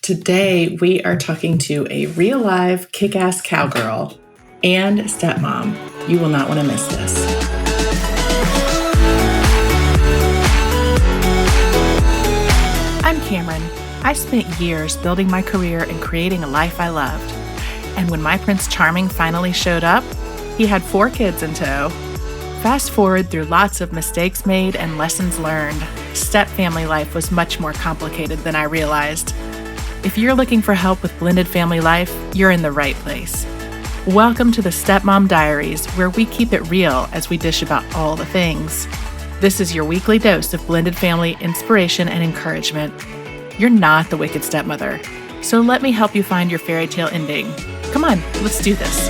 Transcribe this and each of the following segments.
Today, we are talking to a real live kick-ass cowgirl and stepmom. You will not want to miss this. I'm Cameron. I spent years building my career and creating a life I loved. And when my Prince Charming finally showed up, he had 4 kids in tow. Fast forward through lots of mistakes made and lessons learned, step family life was much more complicated than I realized. If you're looking for help with blended family life, you're in the right place. Welcome to the Stepmom Diaries, where we keep it real as we dish about all the things. This is your weekly dose of blended family inspiration and encouragement. You're not the wicked stepmother, so let me help you find your fairy tale ending. Come on, let's do this.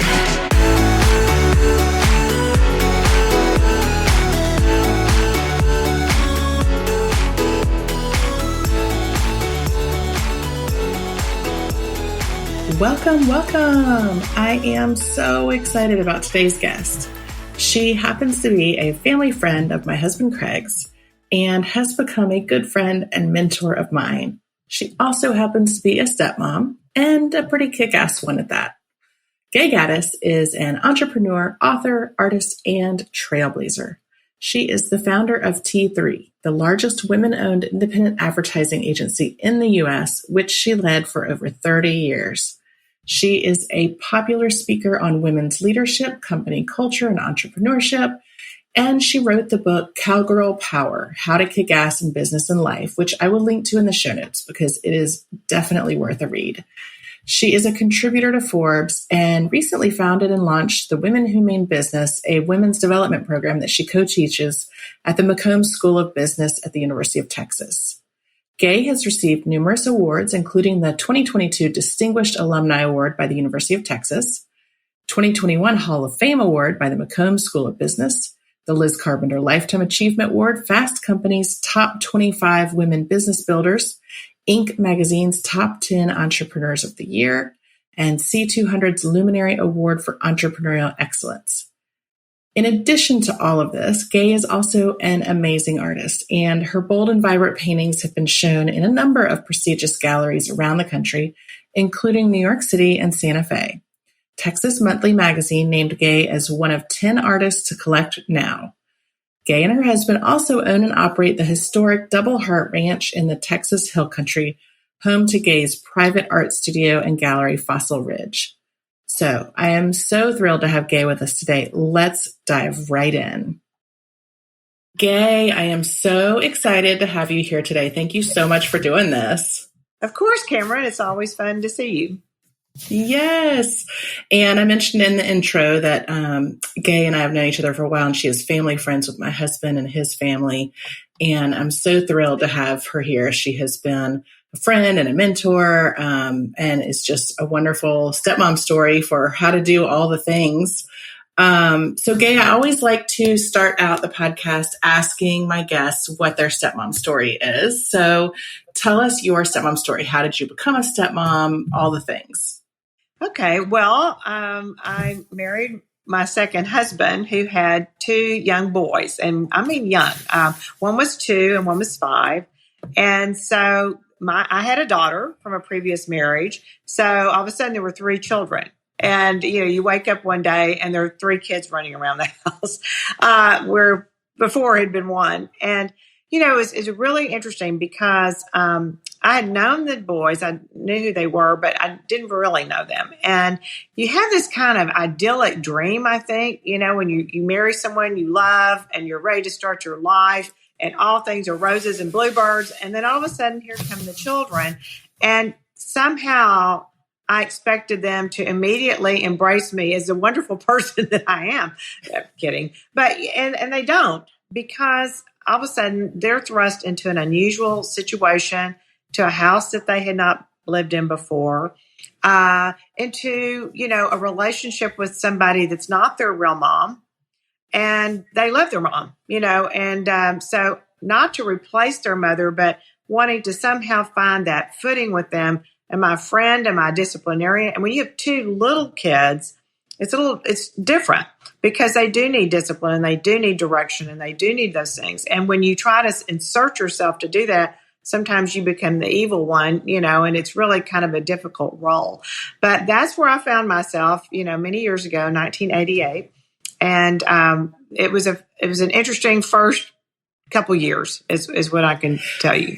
Welcome. I am so excited about today's guest. She happens to be a family friend of my husband Craig's and has become a good friend and mentor of mine. She also happens to be a stepmom and a pretty kick-ass one at that. Gay Gaddis is an entrepreneur, author, artist, and trailblazer. She is the founder of T3, the largest women-owned independent advertising agency in the U.S., which she led for over 30 years. She is a popular speaker on women's leadership, company culture, and entrepreneurship. And she wrote the book Cowgirl Power, How to Kick Ass in Business and Life, which I will link to in the show notes because it is definitely worth a read. She is a contributor to Forbes and recently founded and launched the Women Who Mean Business, a women's development program that she co-teaches at the McCombs School of Business at the University of Texas. Gay has received numerous awards, including the 2022 Distinguished Alumni Award by the University of Texas, 2021 Hall of Fame Award by the McCombs School of Business, the Liz Carpenter Lifetime Achievement Award, Fast Company's Top 25 Women Business Builders, Inc. Magazine's Top 10 Entrepreneurs of the Year, and C200's Luminary Award for Entrepreneurial Excellence. In addition to all of this, Gay is also an amazing artist, and her bold and vibrant paintings have been shown in a number of prestigious galleries around the country, including New York City and Santa Fe. Texas Monthly Magazine named Gay as one of 10 artists to collect now. Gay and her husband also own and operate the historic Double Heart Ranch in the Texas Hill Country, home to Gay's private art studio and gallery, Fossil Ridge. So I am so thrilled to have Gay with us today. Let's dive right in. Gay, I am so excited to have you here today. Thank you so much for doing this. Of course, Cameron. It's always fun to see you. Yes. And I mentioned in the intro that Gay and I have known each other for a while, and she is family friends with my husband and his family. And I'm so thrilled to have her here. She has been a friend and a mentor, and it's just a wonderful stepmom story for how to do all the things. So Gay, I always like to start out the podcast asking my guests what their stepmom story is. So tell us your stepmom story. How did you become a stepmom? All the things. Okay. Well, I married my second husband who had 2 young boys, and I mean young. One was 2 and one was 5. And so I had a daughter from a previous marriage. So all of a sudden there were 3 children. And, you wake up one day and there are 3 kids running around the house, where before it had been 1. And, it's really interesting because I had known the boys. I knew who they were, but I didn't really know them. And you have this kind of idyllic dream, I think, when you marry someone you love and you're ready to start your life and all things are roses and bluebirds. And then all of a sudden, here come the children. And somehow I expected them to immediately embrace me as the wonderful person that I am. I'm kidding. But, and they don't, because all of a sudden they're thrust into an unusual situation, to a house that they had not lived in before, into, a relationship with somebody that's not their real mom. And they love their mom, so not to replace their mother, but wanting to somehow find that footing with them. And my friend and my disciplinarian. And when you have 2 little kids, it's different because they do need discipline and they do need direction and they do need those things. And when you try to insert yourself to do that, sometimes you become the evil one, and it's really kind of a difficult role. But that's where I found myself, many years ago, 1988. And it was an interesting first couple years is what I can tell you.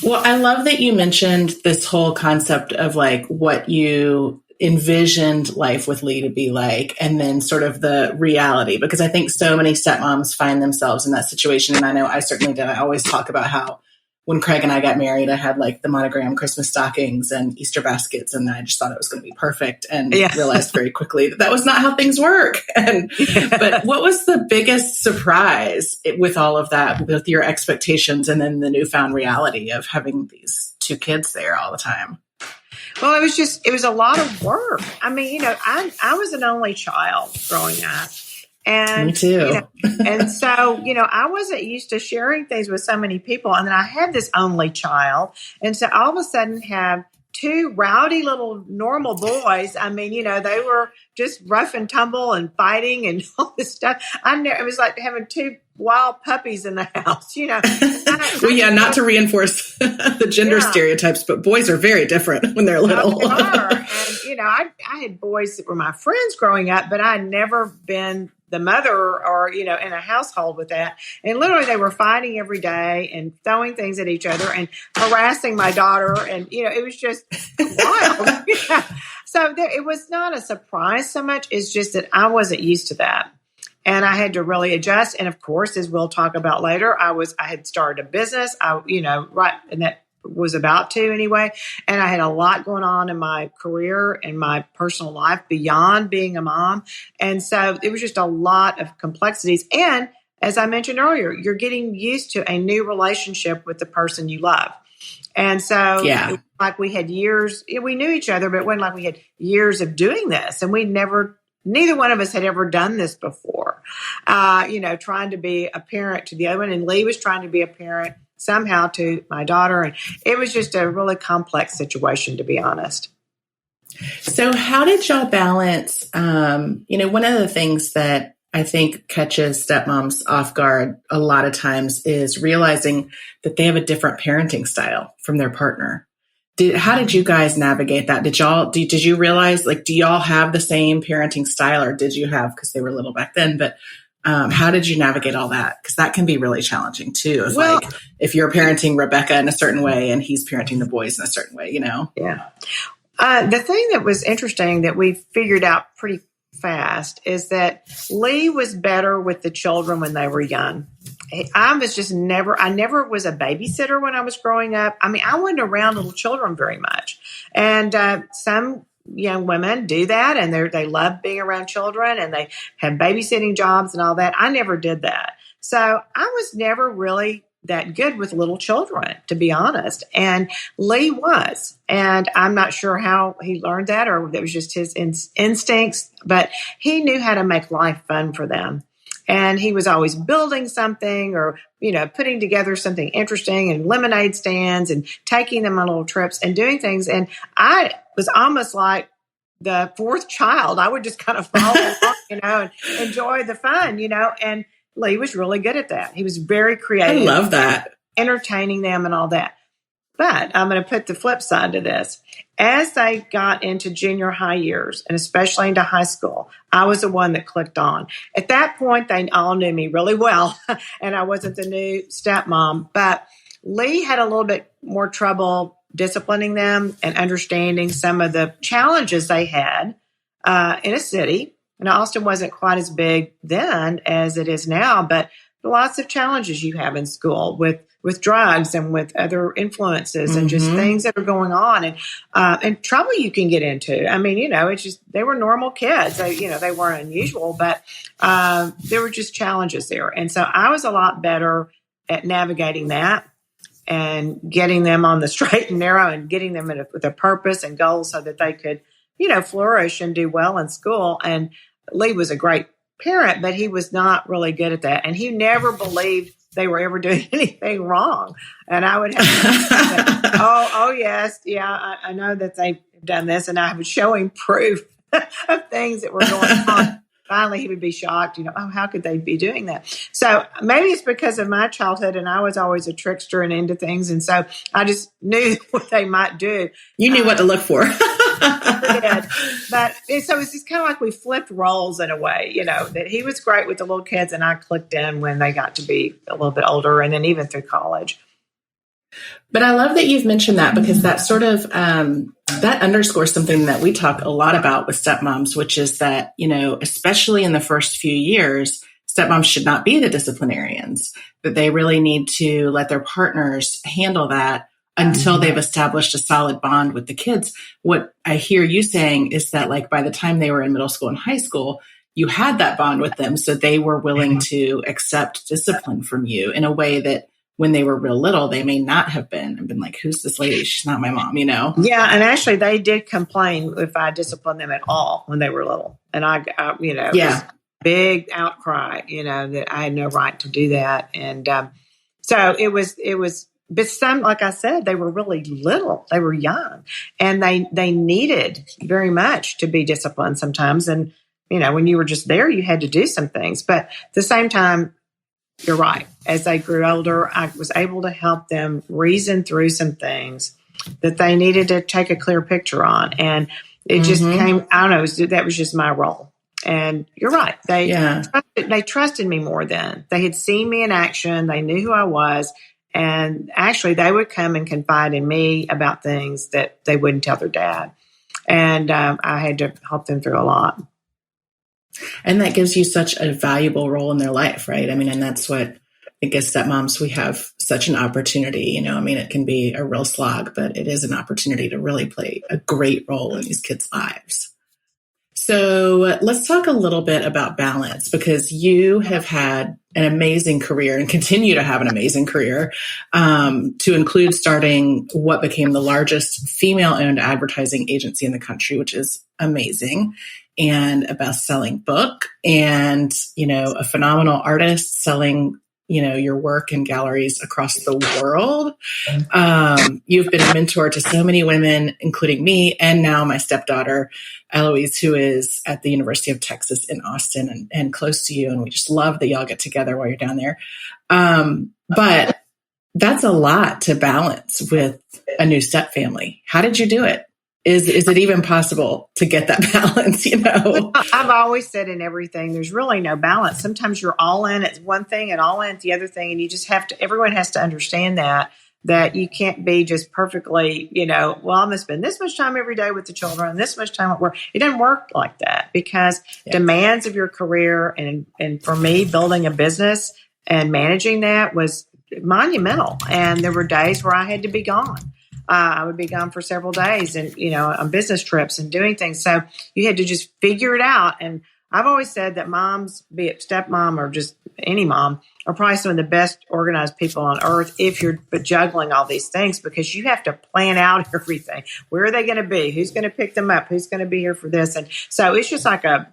Well, I love that you mentioned this whole concept of like what you envisioned life with Lee to be like, and then sort of the reality, because I think so many stepmoms find themselves in that situation. And I know I certainly did. I always talk about how when Craig and I got married, I had like the monogram Christmas stockings and Easter baskets, and I just thought it was going to be perfect, and realized very quickly that was not how things work. But what was the biggest surprise with all of that, with your expectations and then the newfound reality of having these two kids there all the time? Well, it was a lot of work. I mean, I was an only child growing up. And, me too. And so, I wasn't used to sharing things with so many people. And then I had this only child. And so all of a sudden have two rowdy little normal boys. I mean, they were just rough and tumble and fighting and all this stuff. It was like having two wild puppies in the house, Well, not to reinforce the gender stereotypes, but boys are very different when they're little. They are. And, I had boys that were my friends growing up, but I'd never been the mother or, in a household with that. And literally they were fighting every day and throwing things at each other and harassing my daughter. And, it was just wild. So it was not a surprise so much. It's just that I wasn't used to that. And I had to really adjust. And of course, as we'll talk about later, I had started a business, and that was about to anyway. And I had a lot going on in my career and my personal life beyond being a mom. And so it was just a lot of complexities. And as I mentioned earlier, you're getting used to a new relationship with the person you love. And so it was like we had years, we knew each other, but it wasn't like we had years of doing this. And neither one of us had ever done this before, trying to be a parent to the other one. And Lee was trying to be a parent somehow to my daughter. And it was just a really complex situation, to be honest. So how did y'all balance, one of the things that I think catches stepmoms off guard a lot of times is realizing that they have a different parenting style from their partner. How did you guys navigate that? Did you realize, like, do y'all have the same parenting style, or did you have, because they were little back then, but how did you navigate all that? Because that can be really challenging too. If you're parenting Rebecca in a certain way and he's parenting the boys in a certain way, Yeah. The thing that was interesting that we figured out pretty fast is that Lee was better with the children when they were young. I never was a babysitter when I was growing up. I mean, I wasn't around little children very much. And some young women do that, and they love being around children, and they have babysitting jobs and all that. I never did that. So I was never really that good with little children, to be honest. And Lee was. And I'm not sure how he learned that, or that was just his instincts, but he knew how to make life fun for them. And he was always building something or, putting together something interesting, and lemonade stands and taking them on little trips and doing things. And I was almost like the fourth child. I would just kind of follow along, and enjoy the fun, and Lee was really good at that. He was very creative. I love that. Entertaining them and all that. But I'm going to put the flip side to this. As they got into junior high years, and especially into high school, I was the one that clicked on. At that point, they all knew me really well, and I wasn't the new stepmom. But Lee had a little bit more trouble disciplining them and understanding some of the challenges they had in a city. And Austin wasn't quite as big then as it is now, but lots of challenges you have in school with drugs and with other influences and just things that are going on and trouble you can get into. I mean, it's just, they were normal kids. They weren't unusual, but there were just challenges there. And so I was a lot better at navigating that and getting them on the straight and narrow and getting them with a purpose and goals so that they could, flourish and do well in school. And Lee was a great parent, but he was not really good at that. And he never believed they were ever doing anything wrong. And I would have to say, oh, yes. Yeah, I know that they've done this. And I would show him proof of things that were going on. finally he would be shocked, oh, how could they be doing that? So maybe it's because of my childhood, and I was always a trickster and into things. And so I just knew what they might do. You knew what to look for. Did. But so it's just kind of like we flipped roles in a way, that he was great with the little kids and I clicked in when they got to be a little bit older and then even through college. But I love that you've mentioned that, because that sort of, that underscores something that we talk a lot about with stepmoms, which is that, especially in the first few years, stepmoms should not be the disciplinarians, that they really need to let their partners handle that until they've established a solid bond with the kids. What I hear you saying is that, like, by the time they were in middle school and high school, you had that bond with them. So they were willing to accept discipline from you in a way that when they were real little, they may not have been, and been like, who's this lady? She's not my mom, Yeah. And actually they did complain if I disciplined them at all when they were little. And it was big outcry, that I had no right to do that. And, so it was, but some, like I said, they were really little. They were young, and they needed very much to be disciplined sometimes. And, when you were just there, you had to do some things. But at the same time, you're right. As they grew older, I was able to help them reason through some things that they needed to take a clear picture on. And it just came, I don't know, that was just my role. And you're right. They trusted me more then. They had seen me in action. They knew who I was. And actually, they would come and confide in me about things that they wouldn't tell their dad. And I had to help them through a lot. And that gives you such a valuable role in their life, right? I mean, and that's what I think as stepmoms, we have such an opportunity, it can be a real slog, but it is an opportunity to really play a great role in these kids' lives. So let's talk a little bit about balance, because you have had an amazing career and continue to have an amazing career, to include starting what became the largest female-owned advertising agency in the country, which is amazing, and a best-selling book, and, a phenomenal artist selling, your work in galleries across the world. You've been a mentor to so many women, including me, and now my stepdaughter, Eloise, who is at the University of Texas in Austin and close to you. And we just love that y'all get together while you're down there. But that's a lot to balance with a new step family. How did you do it? Is it even possible to get that balance, Well, I've always said in everything, there's really no balance. Sometimes you're all in at one thing and all in at the other thing. And you just everyone has to understand that you can't be just perfectly, well, I'm going to spend this much time every day with the children and this much time at work. It doesn't work like that, because demands of your career and for me, building a business and managing that was monumental. And there were days where I had to be gone. I would be gone for several days and, on business trips and doing things. So you had to just figure it out. And I've always said that moms, be it stepmom or just any mom, are probably some of the best organized people on earth if you're juggling all these things, because you have to plan out everything. Where are they going to be? Who's going to pick them up? Who's going to be here for this? And so it's just like a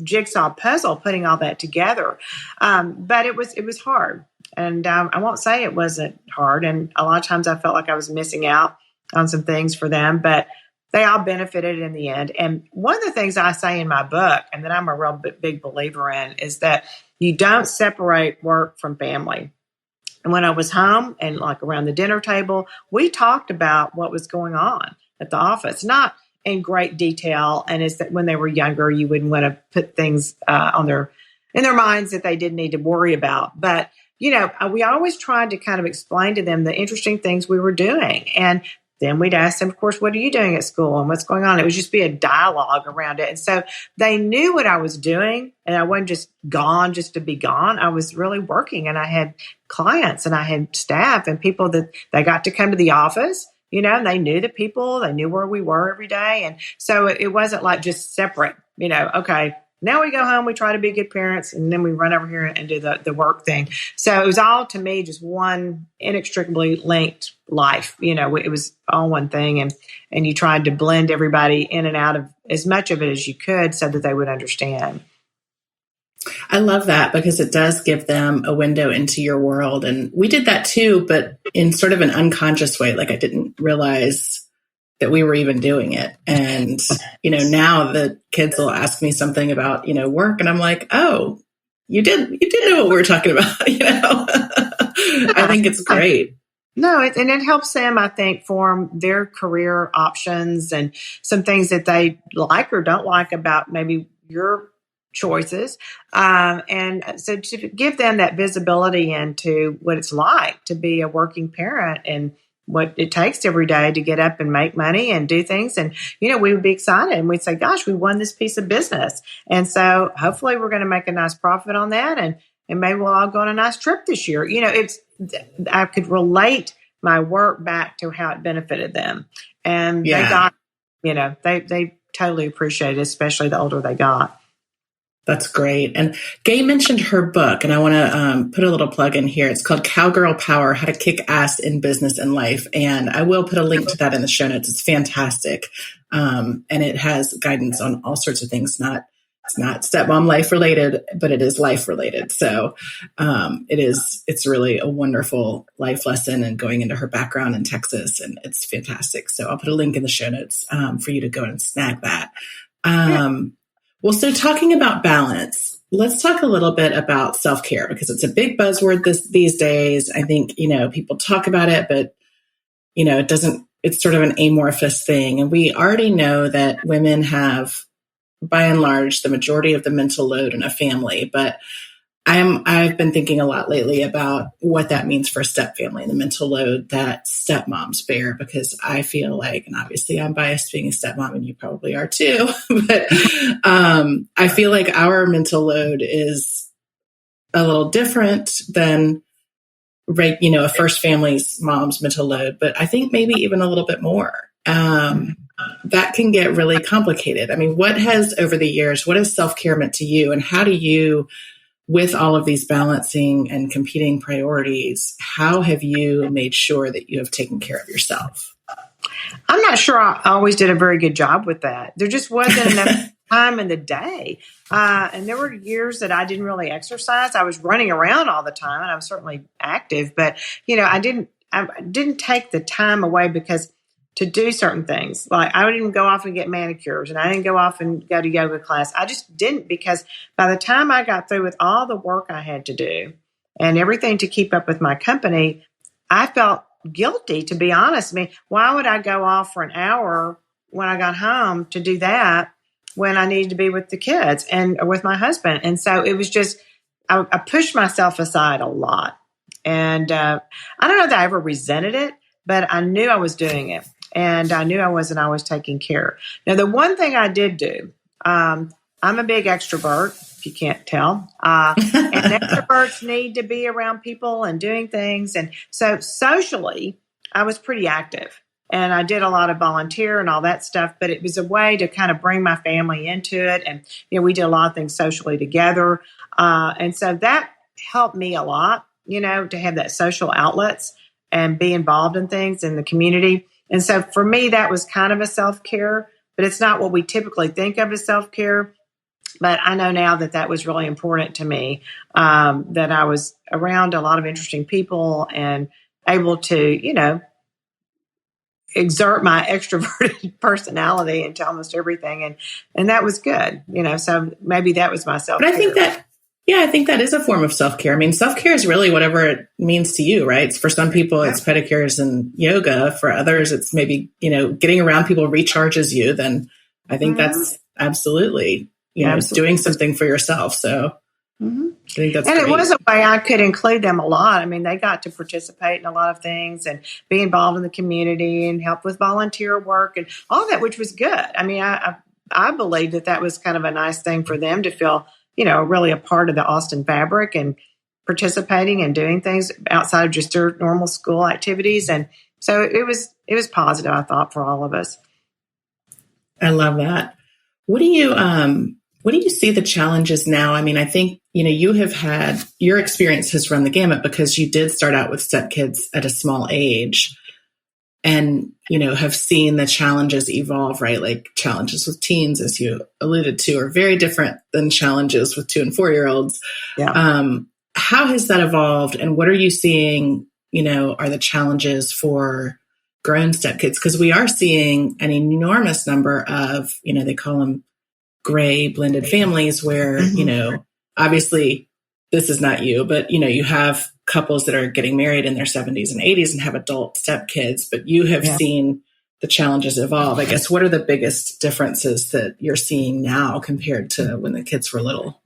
jigsaw puzzle putting all that together. But it was hard. And I won't say it wasn't hard. And a lot of times I felt like I was missing out on some things for them, but they all benefited in the end. And one of the things I say in my book, and that I'm a real big believer in, is that you don't separate work from family. And when I was home and like around the dinner table, we talked about what was going on at the office, not in great detail. And it's that when they were younger, you wouldn't want to put things in their minds that they didn't need to worry about. But we always tried to kind of explain to them the interesting things we were doing. And then we'd ask them, of course, what are you doing at school and what's going on? It would just be a dialogue around it. And so they knew what I was doing, and I wasn't just gone just to be gone. I was really working, and I had clients and I had staff and people that they got to come to the office, and they knew the people, they knew where we were every day. And so it wasn't like just separate, okay, now we go home, we try to be good parents, and then we run over here and do the work thing. So it was all, to me, just one inextricably linked life. It was all one thing. And you tried to blend everybody in and out of as much of it as you could so that they would understand. I love that, because it does give them a window into your world. And we did that too, but in sort of an unconscious way. Like, I didn't realize that we were even doing it. And, now the kids will ask me something about, work, and I'm like, oh, you did know what we were talking about, I think it's great. No, and it helps them, I think, form their career options and some things that they like or don't like about maybe your choices. And so to give them that visibility into what it's like to be a working parent and what it takes every day to get up and make money and do things. And, we would be excited and we'd say, gosh, we won this piece of business. And so hopefully we're going to make a nice profit on that. And maybe we'll all go on a nice trip this year. I could relate my work back to how it benefited them. And they got, they totally appreciate it, especially the older they got. That's great. And Gay mentioned her book, and I want to put a little plug in here. It's called Cowgirl Power, How to Kick Ass in Business and Life. And I will put a link to that in the show notes. It's fantastic. And it has guidance on all sorts of things. It's not stepmom life related, but it is life related. So it's really a wonderful life lesson and going into her background in Texas. And it's fantastic. So I'll put a link in the show notes for you to go and snag that. Well, so talking about balance, let's talk a little bit about self-care, because it's a big buzzword these days. I think, people talk about it, but, it's sort of an amorphous thing. And we already know that women have, by and large, the majority of the mental load in a family. But I've been thinking a lot lately about what that means for a step family and the mental load that stepmoms bear, because I feel like, and obviously I'm biased being a stepmom and you probably are too, but I feel like our mental load is a little different than a first family's mom's mental load, but I think maybe even a little bit more. That can get really complicated. I mean, what has self-care meant to you, and how do you, with all of these balancing and competing priorities, how have you made sure that you have taken care of yourself? I'm not sure I always did a very good job with that. There just wasn't enough time in the day. And there were years that I didn't really exercise. I was running around all the time, and I was certainly active, but I didn't take the time away to do certain things. Like I didn't go off and get manicures, and I didn't go off and go to yoga class. I just didn't, because by the time I got through with all the work I had to do and everything to keep up with my company, I felt guilty, to be honest. I mean, why would I go off for an hour when I got home to do that when I needed to be with the kids and with my husband? And so it was just, I pushed myself aside a lot. And I don't know that I ever resented it, but I knew I was doing it. And I knew I wasn't always taking care. Now, the one thing I did do, I'm a big extrovert, if you can't tell. And extroverts need to be around people and doing things. And so socially, I was pretty active. And I did a lot of volunteer and all that stuff. But it was a way to kind of bring my family into it. And, we did a lot of things socially together. And so that helped me a lot, to have that social outlets and be involved in things in the community. And so for me, that was kind of a self-care, but it's not what we typically think of as self-care. But I know now that was really important to me, that I was around a lot of interesting people and able to, exert my extroverted personality into almost everything. And that was good, so maybe that was my self-care. But I think that is a form of self-care. I mean, self-care is really whatever it means to you, right? For some people, it's pedicures and yoga. For others, it's maybe, getting around people recharges you. Then I think that's absolutely, doing something for yourself. So I think that's great. It was a way I could include them a lot. I mean, they got to participate in a lot of things and be involved in the community and help with volunteer work and all that, which was good. I mean, I believe that was kind of a nice thing for them to feel, really a part of the Austin fabric and participating and doing things outside of just their normal school activities. And so it was positive, I thought, for all of us. I love that. What do you see the challenges now? I mean, I think, you have had, your experience has run the gamut because you did start out with stepkids at a small age and, have seen the challenges evolve, right? Like challenges with teens, as you alluded to, are very different than challenges with 2 and 4-year-olds. Yeah. How has that evolved? And what are you seeing, are the challenges for grown stepkids, because we are seeing an enormous number of, they call them gray blended families where, obviously this is not you, but, you have couples that are getting married in their 70s and 80s and have adult stepkids, but you have seen the challenges evolve. I guess, what are the biggest differences that you're seeing now compared to when the kids were little?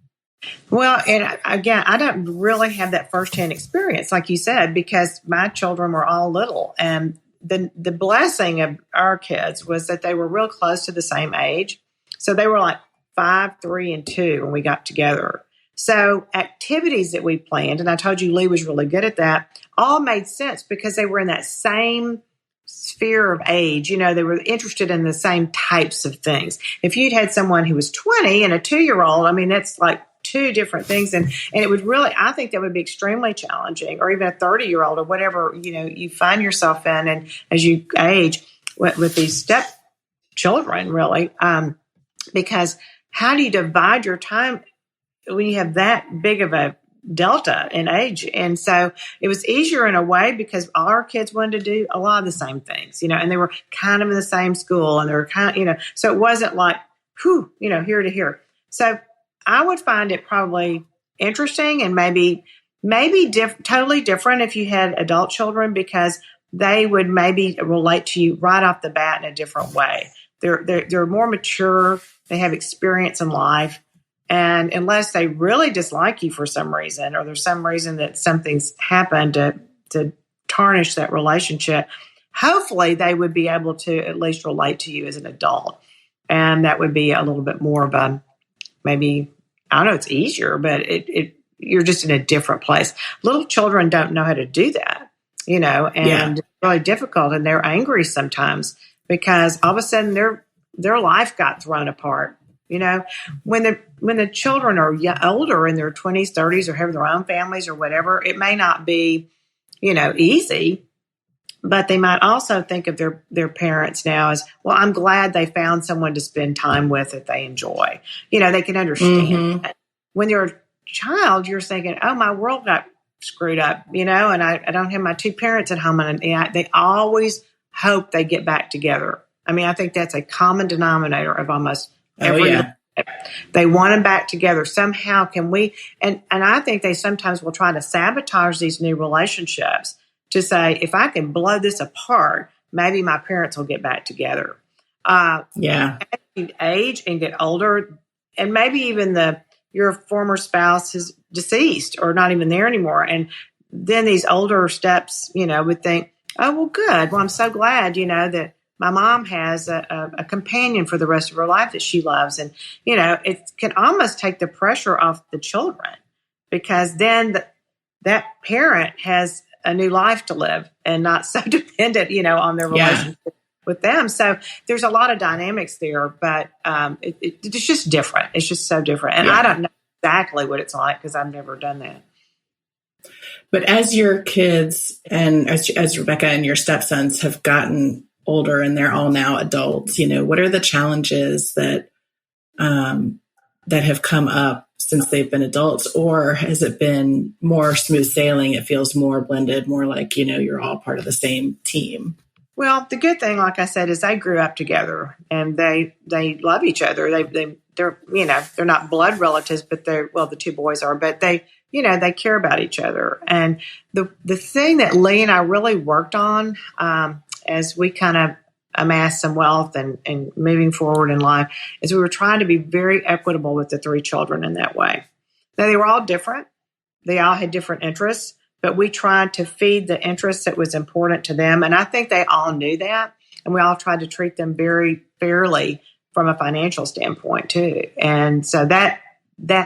Well, and again, I don't really have that firsthand experience, like you said, because my children were all little. And the blessing of our kids was that they were real close to the same age. So they were like 5, 3, and 2 when we got together. So activities that we planned, and I told you Lee was really good at that, all made sense because they were in that same sphere of age. They were interested in the same types of things. If you'd had someone who was 20 and a 2-year-old, I mean, that's like two different things. And it would really, I think that would be extremely challenging, or even a 30-year-old or whatever, you find yourself in. And as you age with these step children, really, because how do you divide your time when you have that big of a delta in age? And so it was easier in a way because all our kids wanted to do a lot of the same things, and they were kind of in the same school, and they were kind of, so it wasn't like, here to here. So I would find it probably interesting and maybe totally different if you had adult children, because they would maybe relate to you right off the bat in a different way. They're more mature. They have experience in life. And unless they really dislike you for some reason, or there's some reason that something's happened to tarnish that relationship, hopefully they would be able to at least relate to you as an adult. And that would be a little bit more of a, maybe, I don't know, it's easier, but you're just in a different place. Little children don't know how to do that, and it's really difficult. And they're angry sometimes because all of a sudden their life got thrown apart. When the children are older, in their 20s, 30s, or have their own families or whatever, it may not be, easy, but they might also think of their parents now as, well, I'm glad they found someone to spend time with that they enjoy. They can understand that. When you're a child, you're thinking, oh, my world got screwed up, and I don't have my 2 parents at home, and they always hope they get back together. I mean, I think that's a common denominator of almost every. They want them back together. Somehow can we, and I think they sometimes will try to sabotage these new relationships to say, if I can blow this apart, maybe my parents will get back together. As you age and get older, and maybe even your former spouse is deceased or not even there anymore. And then these older steps, would think, oh, well, good. Well, I'm so glad, that my mom has a companion for the rest of her life that she loves. And, it can almost take the pressure off the children, because then that parent has a new life to live and not so dependent, on their relationship with them. So there's a lot of dynamics there, but it's just different. It's just so different. And I don't know exactly what it's like because I've never done that. But as your kids and as Rebecca and your stepsons have gotten older and they're all now adults, what are the challenges that have come up since they've been adults? Or has it been more smooth sailing? It feels more blended, more like, you're all part of the same team. Well, the good thing, like I said, is they grew up together and they love each other. They're not blood relatives, but the 2 boys are, but they care about each other. And the thing that Lee and I really worked on, as we kind of amassed some wealth and moving forward in life, is we were trying to be very equitable with the 3 children in that way. Now, they were all different. They all had different interests, but we tried to feed the interests that was important to them. And I think they all knew that. And we all tried to treat them very fairly from a financial standpoint too. And so that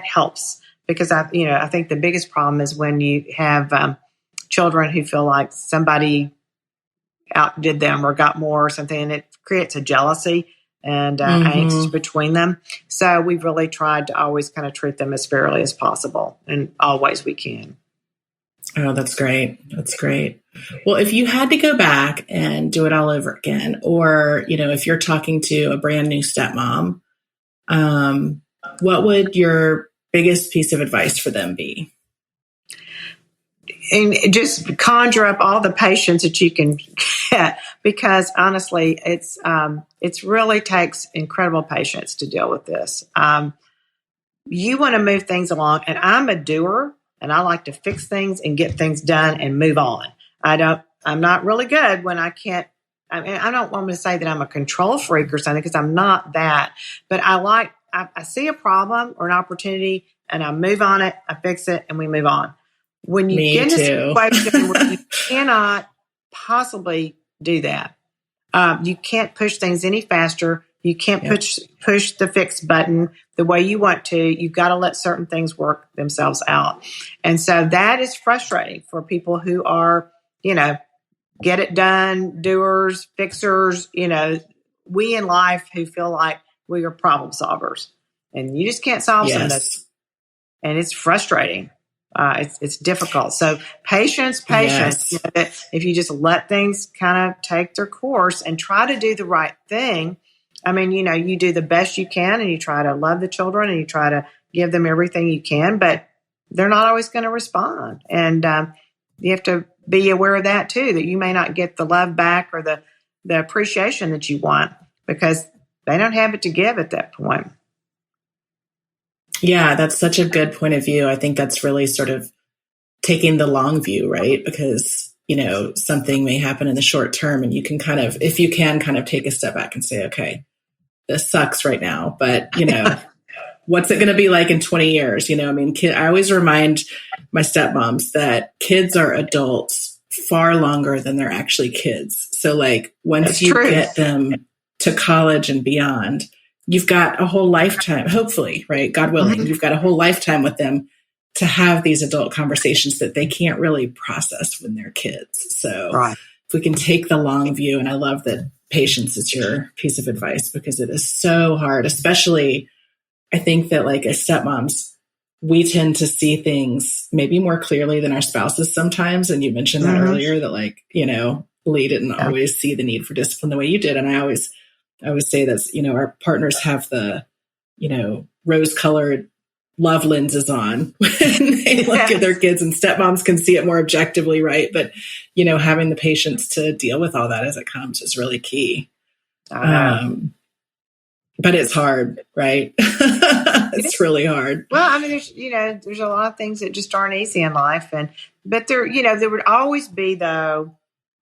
helps, because I think the biggest problem is when you have children who feel like somebody outdid them or got more or something, and it creates a jealousy and angst between them. So we've really tried to always kind of treat them as fairly as possible, and always we can. Oh, that's great. That's great. Well, if you had to go back and do it all over again, or, if you're talking to a brand new stepmom, what would your biggest piece of advice for them be? and just conjure up all the patience that you can get, because honestly, it's really takes incredible patience to deal with this. You want to move things along, and I'm a doer, and I like to fix things and get things done and move on. I'm not really good when I can't. I don't want to say that I'm a control freak or something, because I'm not that. But I see a problem or an opportunity, and I move on it, I fix it, and we move on. When you get in a situation where you cannot possibly do that, you can't push things any faster. You can't push the fix button the way you want to. You've got to let certain things work themselves out. And so that is frustrating for people who are, get it done, doers, fixers, we in life who feel like we are problem solvers, and you just can't solve some of this. And it's frustrating. It's difficult. So patience. Yes. If you just let things kind of take their course and try to do the right thing. I mean, you do the best you can, and you try to love the children, and you try to give them everything you can, but they're not always going to respond. And you have to be aware of that too, that you may not get the love back or the appreciation that you want, because they don't have it to give at that point. Yeah, that's such a good point of view. I think that's really sort of taking the long view, right? Because, something may happen in the short term, and you can if you can take a step back and say, okay, this sucks right now, but, what's it going to be like in 20 years? I always remind my stepmoms that kids are adults far longer than they're actually kids. So once That's you true. get them to college and beyond, you've got a whole lifetime, hopefully, right? God willing, you've got a whole lifetime with them to have these adult conversations that they can't really process when they're kids. So if we can take the long view, and I love that patience is your piece of advice, because it is so hard, especially I think that as stepmoms, we tend to see things maybe more clearly than our spouses sometimes. And you mentioned that earlier, that Lee didn't always see the need for discipline the way you did. And I always say that, our partners have the, rose-colored love lenses on when they look at their kids, and stepmoms can see it more objectively, right? But, having the patience to deal with all that as it comes is really key. But it's hard, right? It's really hard. Well, I mean, there's a lot of things that just aren't easy in life, but there would always be the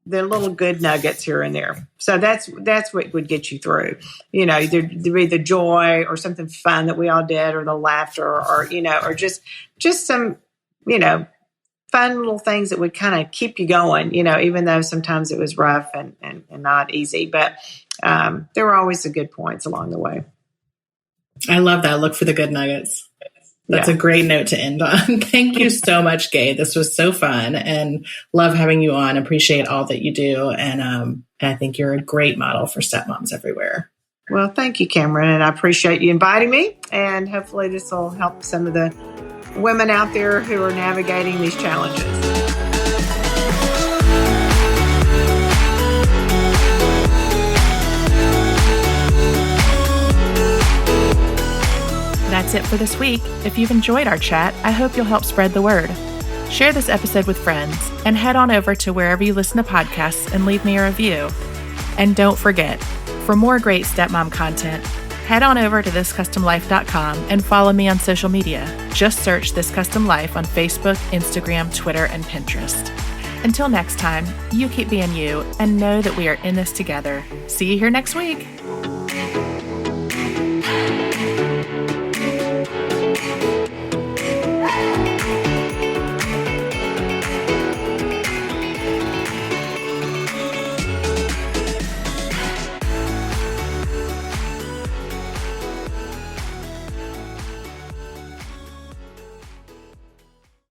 little good nuggets here and there. So that's what would get you through. There'd be the joy or something fun that we all did, or the laughter, or or just some fun little things that would kind of keep you going. Even though sometimes it was rough and not easy, but there were always the good points along the way. I love that. Look for the good nuggets. That's a great note to end on. Thank you so much, Gay. This was so fun, and love having you on. Appreciate all that you do. And I think you're a great model for stepmoms everywhere. Well, thank you, Cameron. And I appreciate you inviting me. And hopefully this will help some of the women out there who are navigating these challenges. That's it for this week. If you've enjoyed our chat, I hope you'll help spread the word. Share this episode with friends, and head on over to wherever you listen to podcasts and leave me a review. And don't forget, for more great stepmom content, head on over to thiscustomlife.com and follow me on social media. Just search This Custom Life on Facebook, Instagram, Twitter, and Pinterest. Until next time, you keep being you, and know that we are in this together. See you here next week.